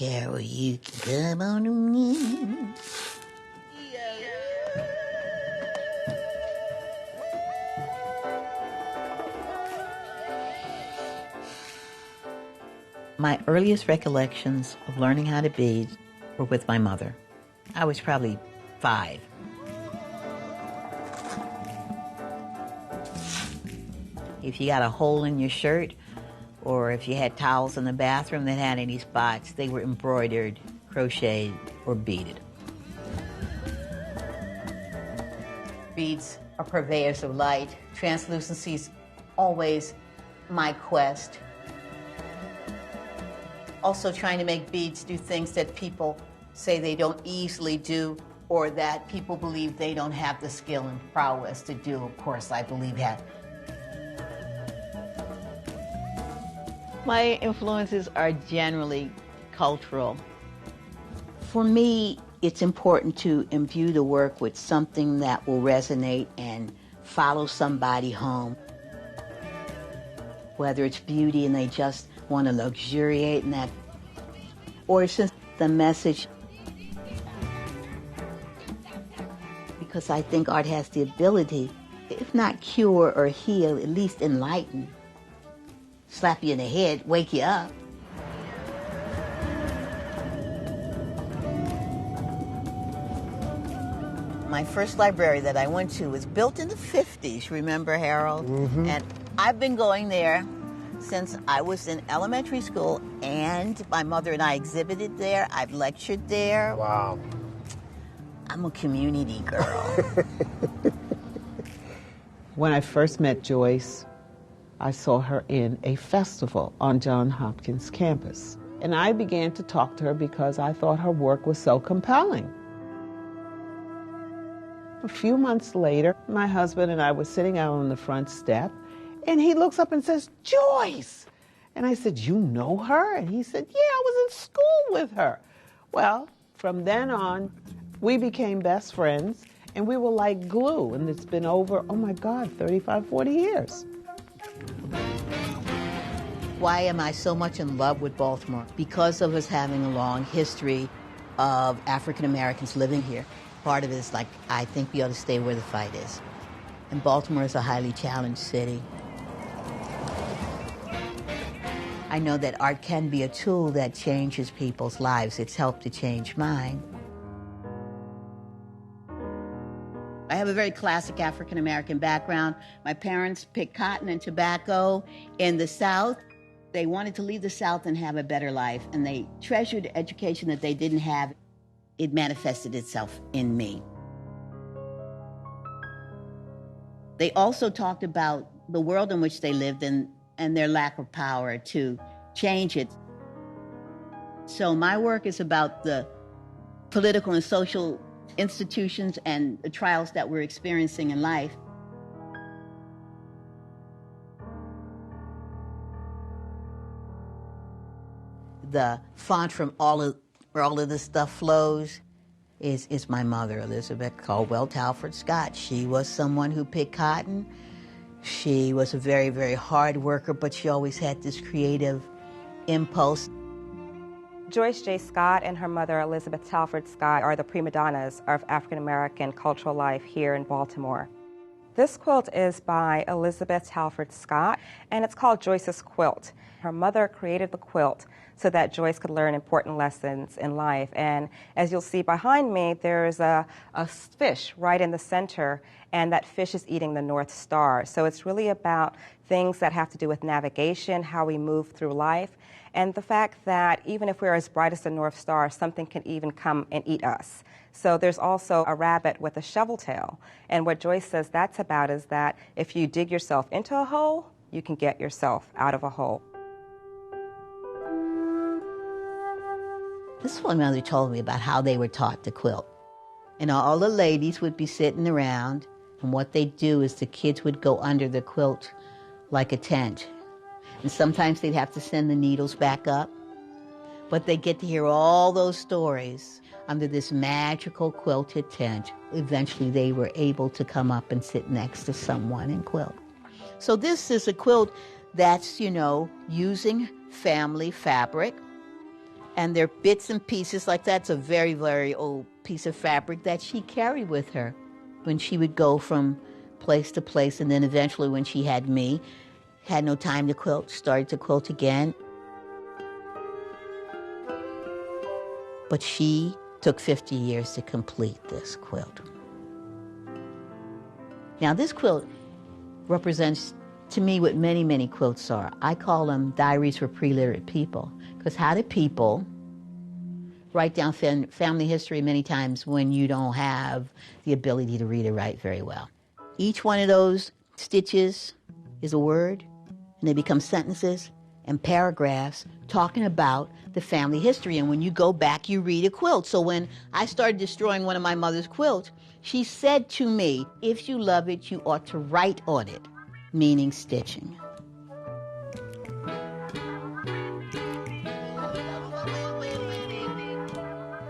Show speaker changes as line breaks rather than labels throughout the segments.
Carol, you can come on in. My earliest recollections of learning how to bead were with my mother. I was probably 5. If you got a hole in your shirt, or if you had towels in the bathroom that had any spots, they were embroidered, crocheted, or beaded. Beads are purveyors of light. Translucency is always my quest. Also trying to make beads do things that people say they don't easily do, or that people believe they don't have the skill and prowess to do. Of course, I believe that. My influences are generally cultural. For me, it's important to imbue the work with something that will resonate and follow somebody home. Whether it's beauty and they just want to luxuriate in that, or it's just the message. Because I think art has the ability, if not cure or heal, at least enlighten. Slap you in the head, wake you up. My first library that I went to was built in the 50s, remember, Harold? Mm-hmm. And I've been going there since I was in elementary school, and my mother and I exhibited there. I've lectured there.
Wow.
I'm a community girl.
When I first met Joyce, I saw her in a festival on Johns Hopkins campus. And I began to talk to her because I thought her work was so compelling. A few months later, my husband and I were sitting out on the front step, and he looks up and says, "Joyce!" And I said, "You know her?" And he said, "Yeah, I was in school with her." Well, from then on, we became best friends, and we were like glue, and it's been over, oh my God, 35, 40 years.
Why am I so much in love with Baltimore? Because of us having a long history of African Americans living here. Part of it is like, I think we ought to stay where the fight is. And Baltimore is a highly challenged city. I know that art can be a tool that changes people's lives. It's helped to change mine. I have a very classic African American background. My parents picked cotton and tobacco in the South. They wanted to leave the South and have a better life, and they treasured education that they didn't have. It manifested itself in me. They also talked about the world in which they lived and their lack of power to change it. So my work is about the political and social institutions and the trials that we're experiencing in life. The font from where all of this stuff flows is my mother, Elizabeth Caldwell Talford Scott. She was someone who picked cotton. She was a very, very hard worker, but she always had this creative impulse.
Joyce J. Scott and her mother, Elizabeth Talford Scott, are the prima donnas of African American cultural life here in Baltimore. This quilt is by Elizabeth Talford Scott, and it's called Joyce's Quilt. Her mother created the quilt so that Joyce could learn important lessons in life. And as you'll see behind me, there's a fish right in the center, and that fish is eating the North Star. So it's really about things that have to do with navigation, how we move through life, and the fact that even if we're as bright as the North Star, something can even come and eat us. So there's also a rabbit with a shovel tail. And what Joyce says that's about is that if you dig yourself into a hole, you can get yourself out of a hole.
This is what my mother told me about how they were taught to quilt. And all the ladies would be sitting around, and what they'd do is the kids would go under the quilt like a tent. And sometimes they'd have to send the needles back up. But they get to hear all those stories under this magical quilted tent. Eventually they were able to come up and sit next to someone and quilt. So this is a quilt that's, using family fabric. And they're bits and pieces like that. It's a very, very old piece of fabric that she carried with her when she would go from place to place. And then eventually when she had me, had no time to quilt, started to quilt again. But she took 50 years to complete this quilt. Now this quilt represents to me what many, many quilts are. I call them diaries for pre-literate people. Because how do people write down family history many times when you don't have the ability to read or write very well? Each one of those stitches is a word, and they become sentences and paragraphs talking about the family history. And when you go back, you read a quilt. So when I started destroying one of my mother's quilts, she said to me, if you love it, you ought to write on it, meaning stitching.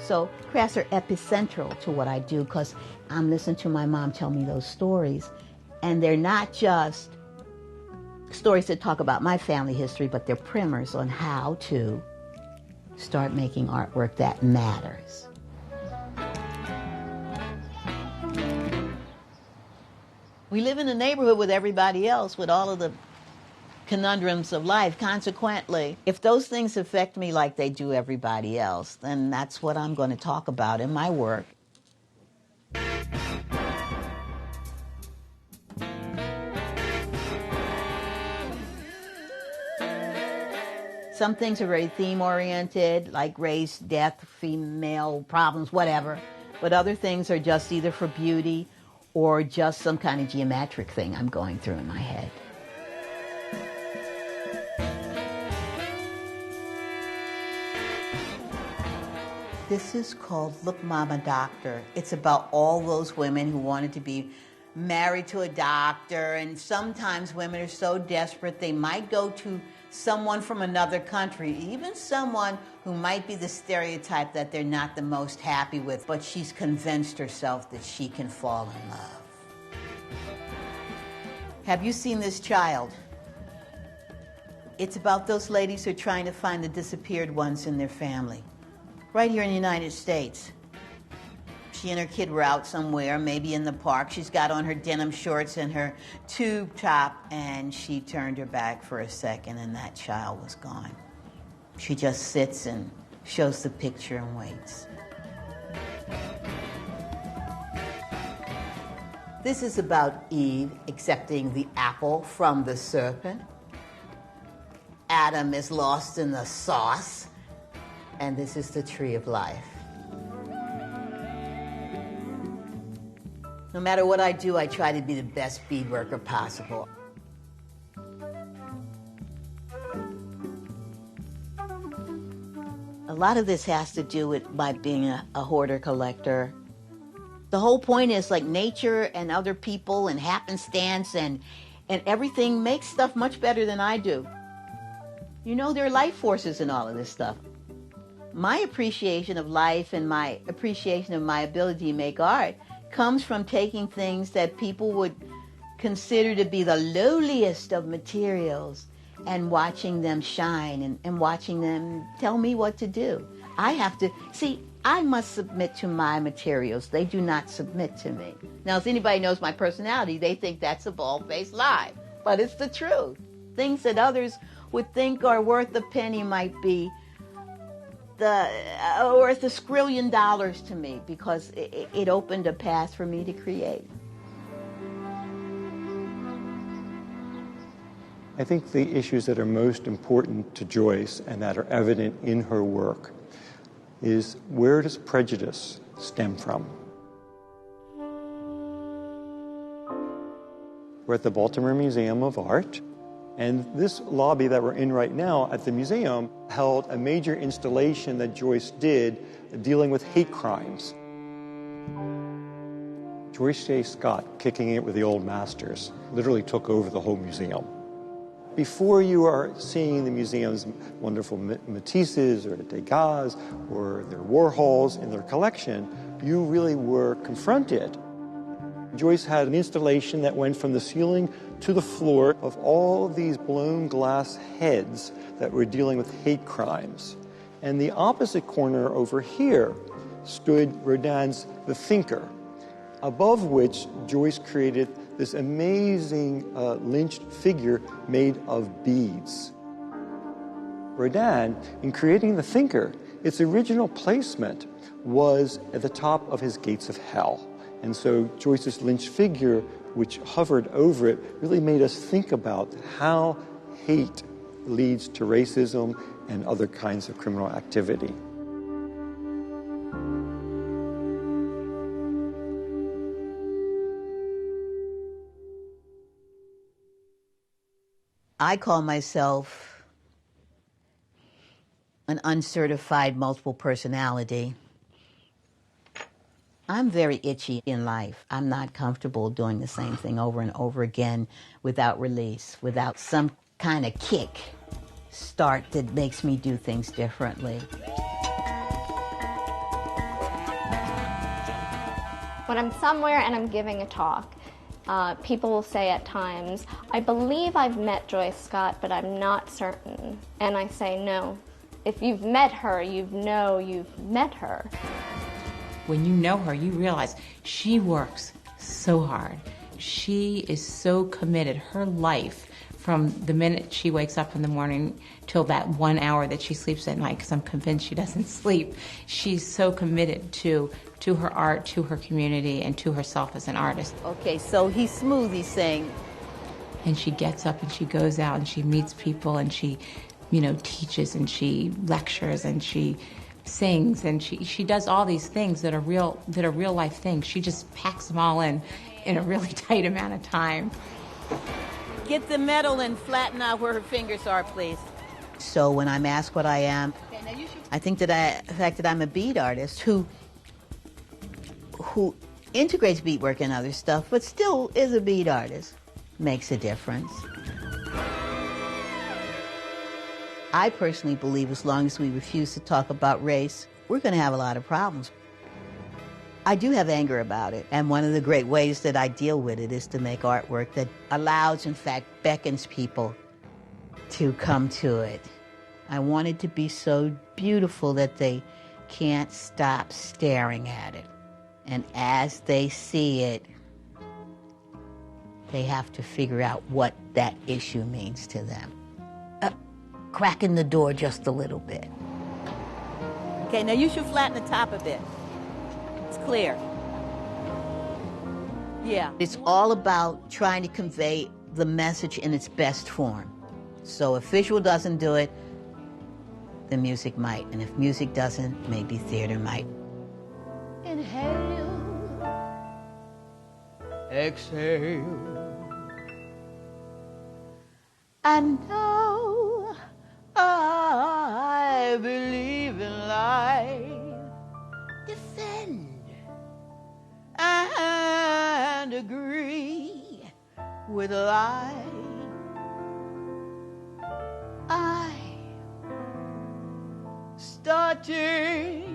So crafts are epicentral to what I do because I'm listening to my mom tell me those stories. And they're not just stories that talk about my family history, but they're primers on how to start making artwork that matters. We live in a neighborhood with everybody else, with all of the conundrums of life. Consequently, if those things affect me like they do everybody else, then that's what I'm going to talk about in my work. Some things are very theme-oriented, like race, death, female problems, whatever. But other things are just either for beauty or just some kind of geometric thing I'm going through in my head. This is called Look Mama Doctor. It's about all those women who wanted to be married to a doctor, and sometimes women are so desperate they might go to someone from another country, even someone who might be the stereotype that they're not the most happy with, but she's convinced herself that she can fall in love. Have you seen this child? It's about those ladies who are trying to find the disappeared ones in their family. Right here in the United States. She and her kid were out somewhere, maybe in the park. She's got on her denim shorts and her tube top, and she turned her back for a second, and that child was gone. She just sits and shows the picture and waits. This is about Eve accepting the apple from the serpent. Adam is lost in the sauce. And this is the tree of life. No matter what I do, I try to be the best bead worker possible. A lot of this has to do with my being a hoarder collector. The whole point is like nature and other people and happenstance and everything makes stuff much better than I do. You know, there are life forces in all of this stuff. My appreciation of life and my appreciation of my ability to make art comes from taking things that people would consider to be the lowliest of materials and watching them shine and watching them tell me what to do. I have to, see, I must submit to my materials. They do not submit to me. Now, if anybody knows my personality, they think that's a bald-faced lie, but it's the truth. Things that others would think are worth a penny might be worth $1 skrillion to me because it opened a path for me to create.
I think the issues that are most important to Joyce and that are evident in her work is where does prejudice stem from? We're at the Baltimore Museum of Art. And this lobby that we're in right now at the museum held a major installation that Joyce did dealing with hate crimes. Joyce J. Scott, kicking it with the old masters, literally took over the whole museum. Before you are seeing the museum's wonderful Matisses or Degas or their Warhols in their collection, you really were confronted. Joyce had an installation that went from the ceiling to the floor of all of these blown glass heads that were dealing with hate crimes. And the opposite corner over here stood Rodin's The Thinker, above which Joyce created this amazing lynched figure made of beads. Rodin, in creating The Thinker, its original placement was at the top of his Gates of Hell. And so Joyce's lynched figure, which hovered over it, really made us think about how hate leads to racism and other kinds of criminal activity.
I call myself an uncertified multiple personality. I'm very itchy in life. I'm not comfortable doing the same thing over and over again without release, without some kind of kick start that makes me do things differently.
When I'm somewhere and I'm giving a talk, people will say at times, I believe I've met Joyce Scott, but I'm not certain. And I say, no. If you've met her, you know you've met her.
When you know her, you realize she works so hard. She is so committed. Her life, from the minute she wakes up in the morning till that 1 hour that she sleeps at night, because I'm convinced she doesn't sleep, she's so committed to her art, to her community, and to herself as an artist.
Okay, so he's smooth, he's saying.
And she gets up and she goes out and she meets people and she, teaches and she lectures and she sings and she does all these things that are real life things. She just packs them all in a really tight amount of time.
Get the metal and flatten out where her fingers are, please.
So when I'm asked what I am, I think that the fact that I'm a bead artist who integrates beadwork and other stuff, but still is a bead artist, makes a difference. I personally believe as long as we refuse to talk about race, we're going to have a lot of problems. I do have anger about it, and one of the great ways that I deal with it is to make artwork that allows, in fact, beckons people to come to it. I want it to be so beautiful that they can't stop staring at it. And as they see it, they have to figure out what that issue means to them. Cracking the door just a little bit.
Okay, now you should flatten the top a bit. It's clear. Yeah.
It's all about trying to convey the message in its best form. So if visual doesn't do it, then music might. And if music doesn't, maybe theater might. Inhale. Exhale. And now I believe in life. Defend and agree with life. I starting